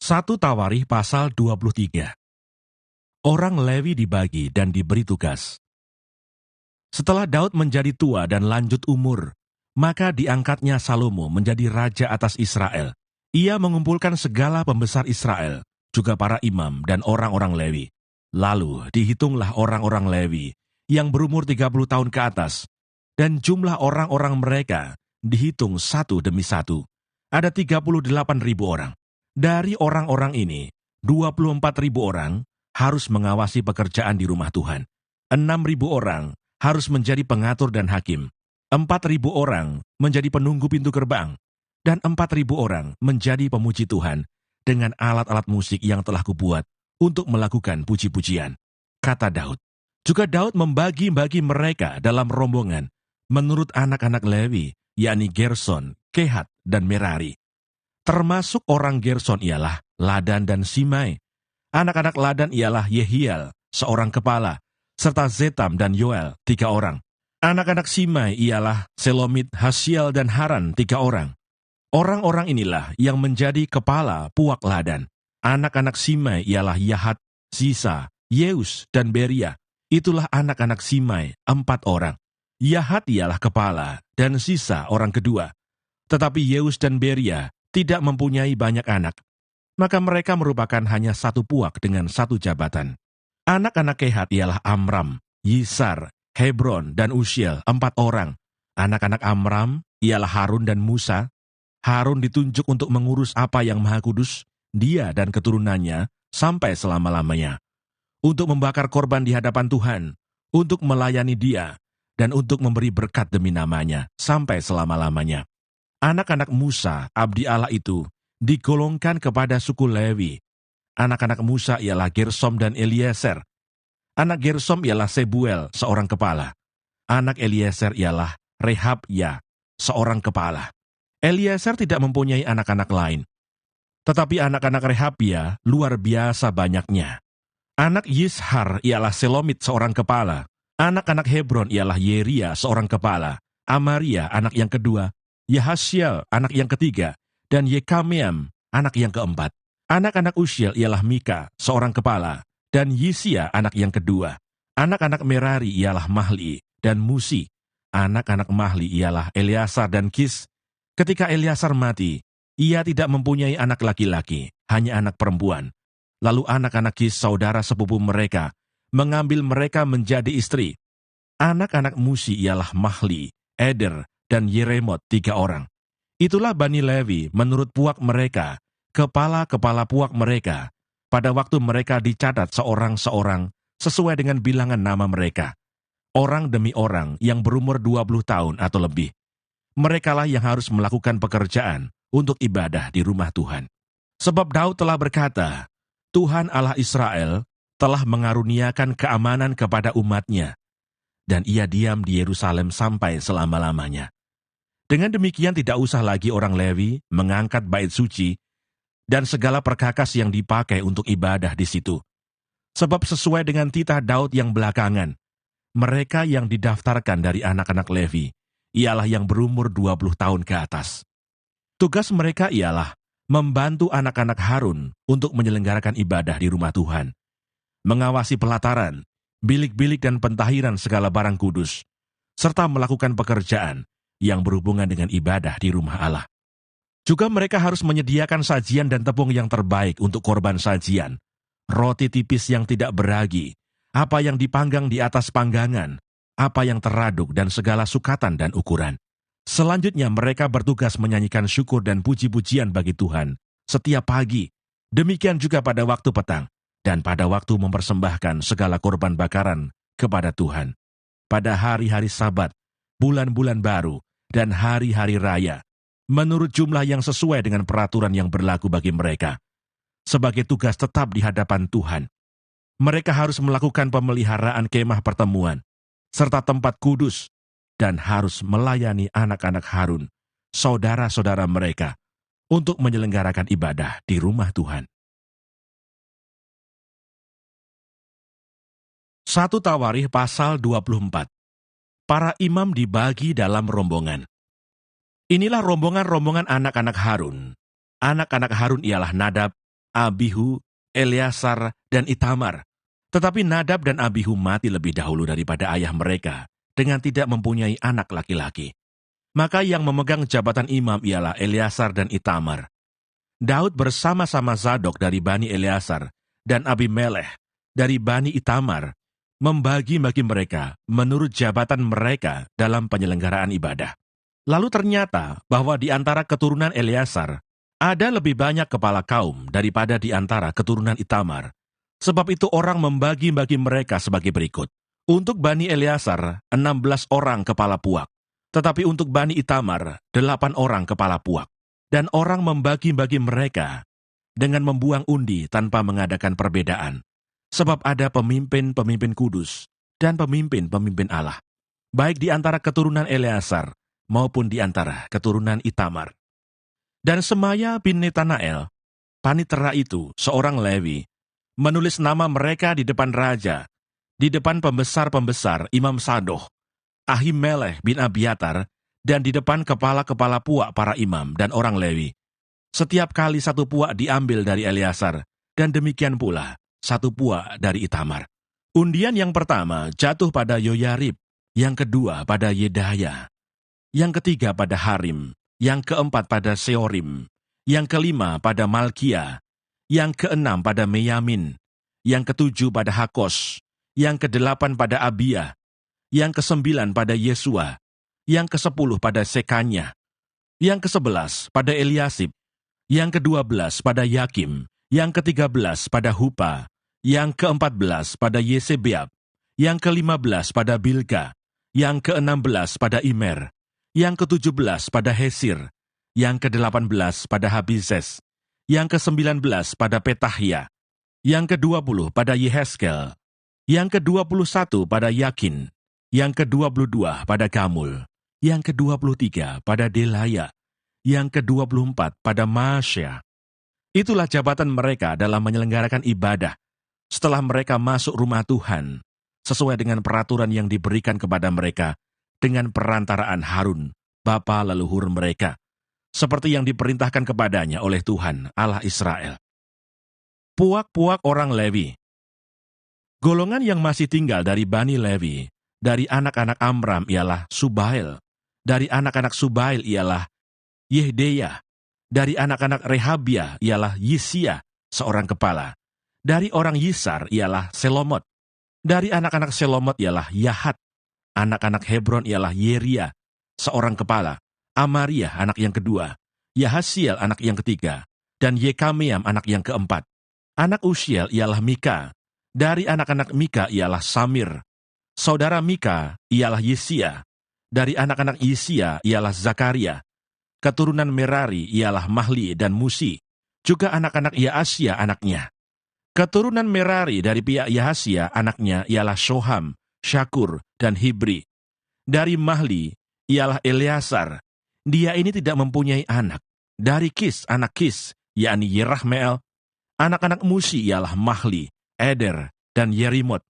1 Tawarikh pasal 23. Orang Lewi dibagi dan diberi tugas. Setelah Daud menjadi tua dan lanjut umur, maka diangkatnya Salomo menjadi raja atas Israel. Ia mengumpulkan segala pembesar Israel, juga para imam dan orang-orang Lewi. Lalu dihitunglah orang-orang Lewi yang berumur 30 tahun ke atas, dan jumlah orang-orang mereka dihitung satu demi satu. Ada 38.000 orang. Dari orang-orang ini, 24.000 orang harus mengawasi pekerjaan di rumah Tuhan. 6.000 orang harus menjadi pengatur dan hakim. 4.000 orang menjadi penunggu pintu gerbang. Dan 4.000 orang menjadi pemuji Tuhan dengan alat-alat musik yang telah kubuat untuk melakukan puji-pujian. Kata Daud. Juga Daud membagi-bagi mereka dalam rombongan menurut anak-anak Lewi, yakni Gerson, Kehat, dan Merari. Termasuk orang Gerson ialah Ladan dan Simei. Anak-anak Ladan ialah Yehiel, seorang kepala, serta Zetam dan Yoel, 3 orang. Anak-anak Simei ialah Selomit, Hasiel, dan Haran, 3 orang. Orang-orang inilah yang menjadi kepala puak Ladan. Anak-anak Simei ialah Yahat, Sisa, Yeus, dan Beria. Itulah anak-anak Simei, 4 orang. Yahat ialah kepala, dan Sisa orang kedua. Tetapi Yeus dan Beria tidak mempunyai banyak anak, maka mereka merupakan hanya satu puak dengan satu jabatan. Anak-anak Kehat ialah Amram, Yisar, Hebron, dan Usiel, 4 orang. Anak-anak Amram ialah Harun dan Musa. Harun ditunjuk untuk mengurus apa yang Maha Kudus, dia dan keturunannya, sampai selama-lamanya. Untuk membakar korban di hadapan Tuhan, untuk melayani dia, dan untuk memberi berkat demi namanya, sampai selama-lamanya. Anak-anak Musa, abdi Allah itu, digolongkan kepada suku Lewi. Anak-anak Musa ialah Gersom dan Eliezer. Anak Gersom ialah Sebuel, seorang kepala. Anak Eliezer ialah Rehabya, seorang kepala. Eliezer tidak mempunyai anak-anak lain. Tetapi anak-anak Rehabya luar biasa banyaknya. Anak Yishar ialah Selomit, seorang kepala. Anak-anak Hebron ialah Yeria, seorang kepala. Amaria, anak yang kedua. Yahasiel, anak yang ketiga, dan Yekameam, anak yang keempat. Anak-anak Usiel ialah Mika, seorang kepala, dan Yisia, anak yang kedua. Anak-anak Merari ialah Mahli dan Musi. Anak-anak Mahli ialah Eleasar dan Kis. Ketika Eleasar mati, ia tidak mempunyai anak laki-laki, hanya anak perempuan. Lalu anak-anak Kis, saudara sepupu mereka, mengambil mereka menjadi istri. Anak-anak Musi ialah Mahli, Eder, dan Yeremot, 3 orang. Itulah Bani Lewi menurut puak mereka, kepala-kepala puak mereka, pada waktu mereka dicatat seorang-seorang sesuai dengan bilangan nama mereka. Orang demi orang yang berumur 20 tahun atau lebih. Merekalah yang harus melakukan pekerjaan untuk ibadah di rumah Tuhan. Sebab Daud telah berkata, Tuhan Allah Israel telah mengaruniakan keamanan kepada umatnya, dan ia diam di Yerusalem sampai selama-lamanya. Dengan demikian tidak usah lagi orang Lewi mengangkat bait suci dan segala perkakas yang dipakai untuk ibadah di situ. Sebab sesuai dengan titah Daud yang belakangan, mereka yang didaftarkan dari anak-anak Lewi ialah yang berumur 20 tahun ke atas. Tugas mereka ialah membantu anak-anak Harun untuk menyelenggarakan ibadah di rumah Tuhan, mengawasi pelataran, bilik-bilik dan pentahiran segala barang kudus, serta melakukan pekerjaan yang berhubungan dengan ibadah di rumah Allah. Juga mereka harus menyediakan sajian dan tepung yang terbaik untuk korban sajian, roti tipis yang tidak beragi, apa yang dipanggang di atas panggangan, apa yang teraduk dan segala sukatan dan ukuran. Selanjutnya mereka bertugas menyanyikan syukur dan puji-pujian bagi Tuhan setiap pagi, demikian juga pada waktu petang, dan pada waktu mempersembahkan segala korban bakaran kepada Tuhan. Pada hari-hari Sabat, bulan-bulan baru, dan hari-hari raya, menurut jumlah yang sesuai dengan peraturan yang berlaku bagi mereka, sebagai tugas tetap di hadapan Tuhan. Mereka harus melakukan pemeliharaan kemah pertemuan, serta tempat kudus, dan harus melayani anak-anak Harun, saudara-saudara mereka, untuk menyelenggarakan ibadah di rumah Tuhan. 1 Tawarikh pasal 24. Para imam dibagi dalam rombongan. Inilah rombongan-rombongan anak-anak Harun. Anak-anak Harun ialah Nadab, Abihu, Eleasar, dan Itamar. Tetapi Nadab dan Abihu mati lebih dahulu daripada ayah mereka, dengan tidak mempunyai anak laki-laki. Maka yang memegang jabatan imam ialah Eleasar dan Itamar. Daud bersama-sama Zadok dari Bani Eleasar dan Abimelech dari Bani Itamar membagi-bagi mereka menurut jabatan mereka dalam penyelenggaraan ibadah. Lalu ternyata bahwa di antara keturunan Eleasar ada lebih banyak kepala kaum daripada di antara keturunan Itamar. Sebab itu orang membagi-bagi mereka sebagai berikut. Untuk Bani Eleasar 16 orang kepala puak, tetapi untuk Bani Itamar 8 orang kepala puak. Dan orang membagi-bagi mereka dengan membuang undi tanpa mengadakan perbedaan. Sebab ada pemimpin-pemimpin kudus dan pemimpin-pemimpin Allah, baik di antara keturunan Eleasar maupun di antara keturunan Itamar. Dan Semaya bin Netanael, panitera itu, seorang Lewi, menulis nama mereka di depan raja, di depan pembesar-pembesar Imam Sadoh, Ahimelech bin Abiatar, dan di depan kepala-kepala puak para imam dan orang Lewi. Setiap kali satu puak diambil dari Eleasar, dan demikian pula satu puak dari Itamar. Undian yang pertama jatuh pada Yoyarib, yang kedua pada Yedaya, yang ketiga pada Harim, yang keempat pada Seorim, yang kelima pada Malkia, yang keenam pada Meyamin, yang ketujuh pada Hakos, yang kedelapan pada Abia, yang kesembilan pada Yesua, yang ke-10 pada Sekanya, yang ke-11 pada Eliasib, yang ke-12 pada Yakim, yang ke-13 pada Hupa, yang ke-14 pada Yesebeab, yang ke-15 pada Bilga, yang ke-16 pada Imer, yang ke-17 pada Hesir, yang ke-18 pada Habizes, yang ke-19 pada Petahia, yang ke-20 pada Yeheskel, yang ke-21 pada Yakin, yang ke-22 pada Gamul, yang ke-23 pada Delaya, yang ke-24 pada Maasya. Itulah jabatan mereka dalam menyelenggarakan ibadah setelah mereka masuk rumah Tuhan, sesuai dengan peraturan yang diberikan kepada mereka dengan perantaraan Harun, bapa leluhur mereka, seperti yang diperintahkan kepadanya oleh Tuhan Allah Israel. Puak-puak orang Lewi. Golongan yang masih tinggal dari Bani Lewi, dari anak-anak Amram ialah Subael, dari anak-anak Subael ialah Yehdeya, dari anak-anak Rehabia ialah Yisia, seorang kepala, dari orang Yisar ialah Selomot, dari anak-anak Selomot ialah Yahat, anak-anak Hebron ialah Yeria, seorang kepala, Amaria anak yang kedua, Yahasiel anak yang ketiga, dan Yekameam anak yang keempat. Anak Usiel ialah Mika, dari anak-anak Mika ialah Samir, saudara Mika ialah Yisia, dari anak-anak Yisia ialah Zakaria, keturunan Merari ialah Mahli dan Musi, juga anak-anak Yaasya anaknya. Keturunan Merari dari pihak Yahasya anaknya ialah Shoham, Syakur, dan Hibri. Dari Mahli ialah Eleasar, dia ini tidak mempunyai anak. Dari Kis, anak Kis, yakni Yerahmeel, anak-anak Musi ialah Mahli, Eder, dan Yerimot.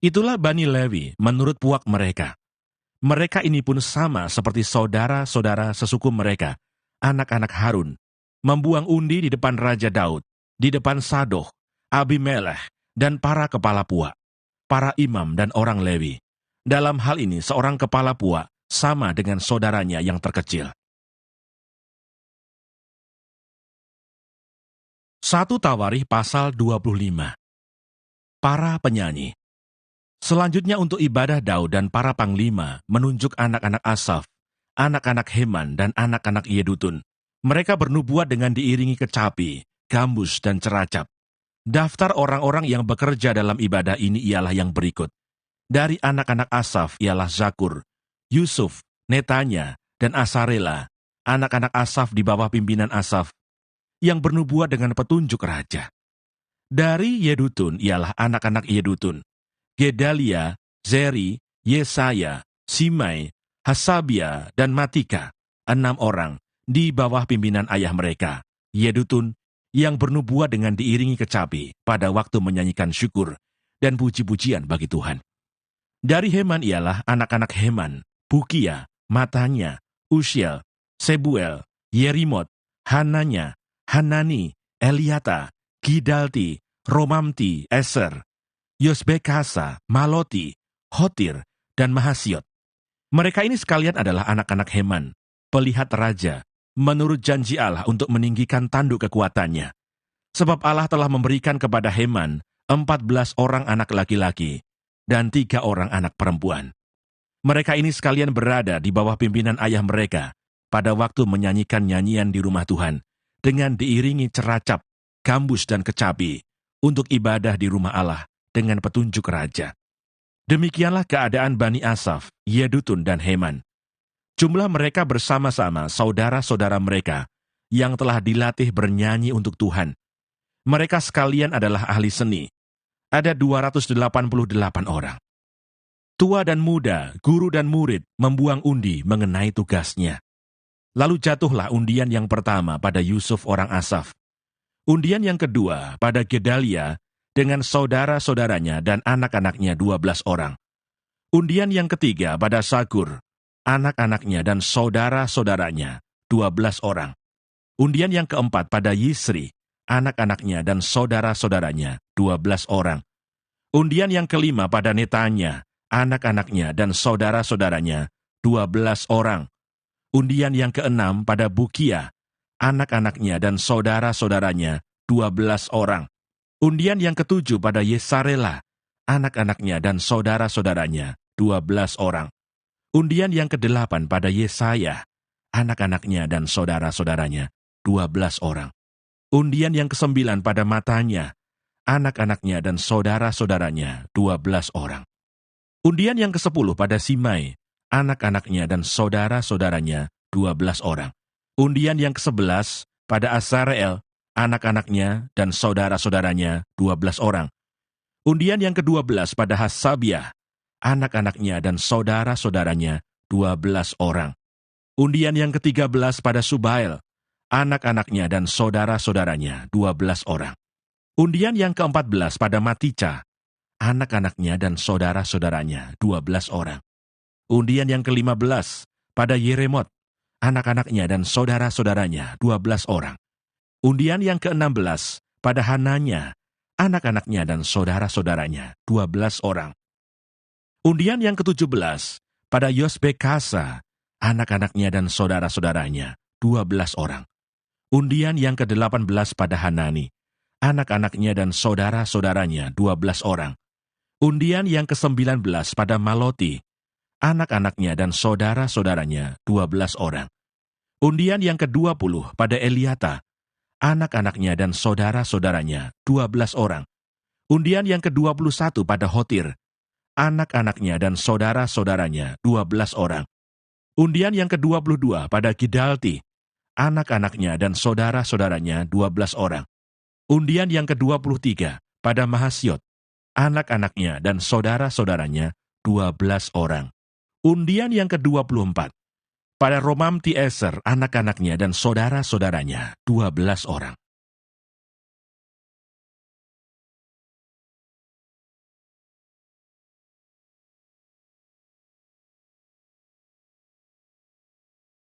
Itulah Bani Lewi menurut puak mereka. Mereka ini pun sama seperti saudara-saudara sesuku mereka, anak-anak Harun, membuang undi di depan Raja Daud, di depan Sadoh, Abimelech, dan para kepala puak, para imam dan orang Lewi. Dalam hal ini seorang kepala puak sama dengan saudaranya yang terkecil. 1 Tawarikh pasal 25. Para penyanyi. Selanjutnya untuk ibadah Daud dan para panglima menunjuk anak-anak Asaf, anak-anak Heman, dan anak-anak Yedutun. Mereka bernubuat dengan diiringi kecapi, gambus, dan ceracap. Daftar orang-orang yang bekerja dalam ibadah ini ialah yang berikut. Dari anak-anak Asaf ialah Zakur, Yusuf, Netanya, dan Asarela, anak-anak Asaf di bawah pimpinan Asaf, yang bernubuat dengan petunjuk raja. Dari Yedutun ialah anak-anak Yedutun, Gedalia, Zeri, Yesaya, Simei, Hasabia, dan Matika, 6 orang di bawah pimpinan ayah mereka, Yedutun, yang bernubuat dengan diiringi kecapi pada waktu menyanyikan syukur dan puji-pujian bagi Tuhan. Dari Heman ialah anak-anak Heman, Bukia, Matanya, Usiel, Sebuel, Yerimot, Hananya, Hanani, Eliata, Gidalti, Romamti, Eser, Yosbekasa, Maloti, Hotir, dan Mahasiot. Mereka ini sekalian adalah anak-anak Heman, pelihat raja, menurut janji Allah untuk meninggikan tanduk kekuatannya. Sebab Allah telah memberikan kepada Heman 14 orang anak laki-laki dan 3 orang anak perempuan. Mereka ini sekalian berada di bawah pimpinan ayah mereka pada waktu menyanyikan nyanyian di rumah Tuhan dengan diiringi ceracap, gambus, dan kecapi untuk ibadah di rumah Allah dengan petunjuk raja. Demikianlah keadaan Bani Asaf, Yedutun, dan Heman. Jumlah mereka bersama-sama saudara-saudara mereka yang telah dilatih bernyanyi untuk Tuhan. Mereka sekalian adalah ahli seni. Ada 288 orang. Tua dan muda, guru dan murid membuang undi mengenai tugasnya. Lalu jatuhlah undian yang pertama pada Yusuf orang Asaf. Undian yang kedua pada Gedalia dengan saudara-saudaranya dan anak-anaknya 12 orang. Undian yang ketiga pada Sakur, anak-anaknya dan saudara-saudaranya 12 orang. Undian yang keempat pada Yisri, anak-anaknya dan saudara-saudaranya 12 orang. Undian yang kelima pada Netanya, anak-anaknya dan saudara-saudaranya 12 orang. Undian yang keenam pada Bukia, anak-anaknya dan saudara-saudaranya 12 orang. Undian yang ketujuh pada Yesarela, anak-anaknya dan saudara-saudaranya 12 orang. Undian yang kedelapan pada Yesaya, anak-anaknya dan saudara-saudaranya 12 orang. Undian yang kesembilan pada Matanya, anak-anaknya dan saudara-saudaranya 12 orang. Undian yang ke-10 pada Simai, anak-anaknya dan saudara-saudaranya 12 orang. Undian yang ke-11 pada Asareel, anak-anaknya dan saudara-saudaranya 12 orang. Undian yang ke-12 pada Hasabiah, anak-anaknya dan saudara-saudaranya 12 orang. Undian yang ke-13 pada Subael, anak-anaknya dan saudara-saudaranya 12 orang. Undian yang ke-14 pada Matica, anak-anaknya dan saudara-saudaranya 12 orang. Undian yang ke-15 pada Yeremot, anak-anaknya dan saudara-saudaranya 12 orang. Undian yang ke-16 pada Hananya, anak-anaknya dan saudara-saudaranya 12 orang. Undian yang ke-17 pada Yosbekasa, anak-anaknya dan saudara-saudaranya 12 orang. Undian yang ke-18 pada Hanani, anak-anaknya dan saudara-saudaranya 12 orang. Undian yang ke-19 pada Maloti, anak-anaknya dan saudara-saudaranya 12 orang. Undian yang ke-20 pada Eliata, anak-anaknya dan saudara-saudaranya 12 orang. Undian yang ke-21 pada Hotir, anak-anaknya dan saudara-saudaranya 12 orang. Undian yang ke-22 pada Gidalti, anak-anaknya dan saudara-saudaranya 12 orang. Undian yang ke-23 pada Mahasiot, anak-anaknya dan saudara-saudaranya 12 orang. Undian yang ke-24 pada Romamti Eser, anak-anaknya dan saudara-saudaranya 12 orang.